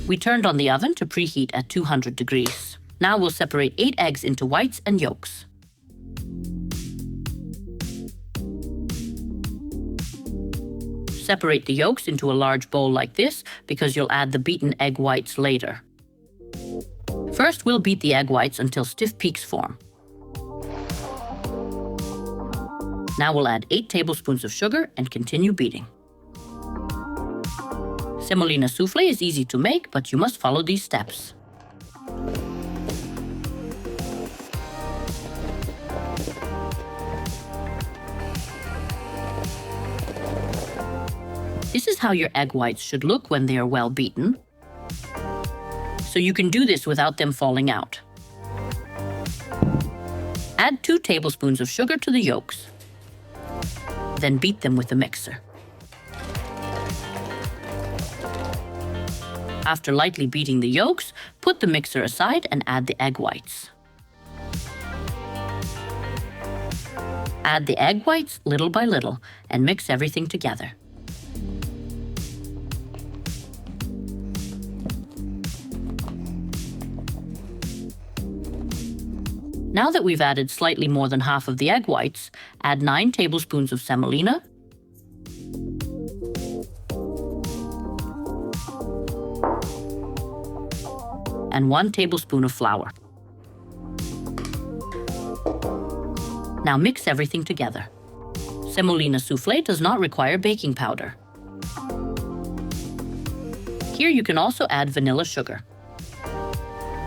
We turned on the oven to preheat at 200 degrees. Now we'll separate 8 eggs into whites and yolks. Separate the yolks into a large bowl like this because you'll add the beaten egg whites later. First, we'll beat the egg whites until stiff peaks form. Now we'll add 8 tablespoons of sugar and continue beating. Semolina soufflé is easy to make, but you must follow these steps. This is how your egg whites should look when they are well beaten. So you can do this without them falling out. Add 2 tablespoons of sugar to the yolks. Then beat them with a mixer. After lightly beating the yolks, put the mixer aside and add the egg whites. Add the egg whites little by little and mix everything together. Now that we've added slightly more than half of the egg whites, add 9 tablespoons of semolina, and 1 tablespoon of flour. Now mix everything together. Semolina soufflé does not require baking powder. Here you can also add vanilla sugar.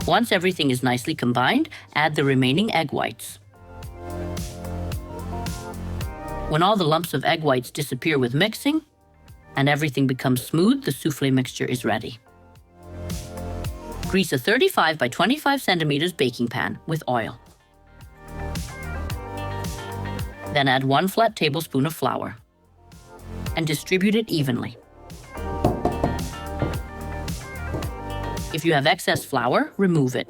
Once everything is nicely combined, add the remaining egg whites. When all the lumps of egg whites disappear with mixing and everything becomes smooth, the soufflé mixture is ready. Grease a 35 by 25 centimeters baking pan with oil. Then add 1 flat tablespoon of flour and distribute it evenly. If you have excess flour, remove it.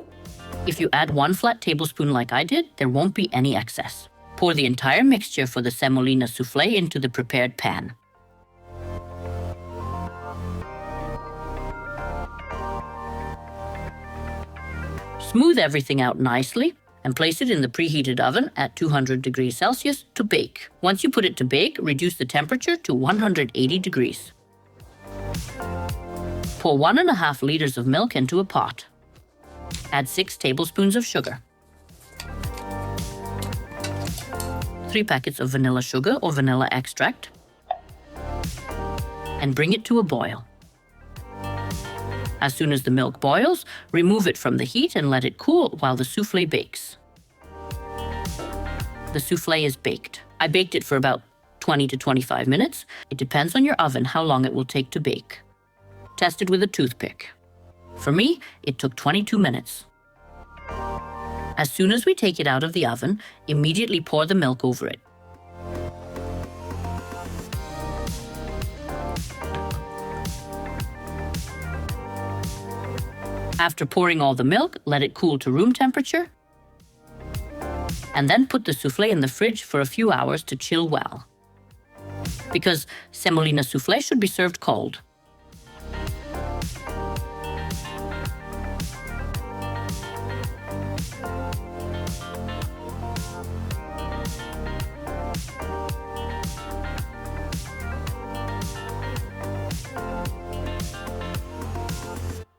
If you add 1 flat tablespoon like I did, there won't be any excess. Pour the entire mixture for the semolina soufflé into the prepared pan. Smooth everything out nicely and place it in the preheated oven at 200 degrees Celsius to bake. Once you put it to bake, reduce the temperature to 180 degrees. Pour 1.5 liters of milk into a pot. Add 6 tablespoons of sugar. 3 packets of vanilla sugar or vanilla extract. And bring it to a boil. As soon as the milk boils, remove it from the heat and let it cool while the soufflé bakes. The soufflé is baked. I baked it for about 20 to 25 minutes. It depends on your oven how long it will take to bake. Test it with a toothpick. For me, it took 22 minutes. As soon as we take it out of the oven, immediately pour the milk over it. After pouring all the milk, let it cool to room temperature, and then put the soufflé in the fridge for a few hours to chill well. Because semolina soufflé should be served cold.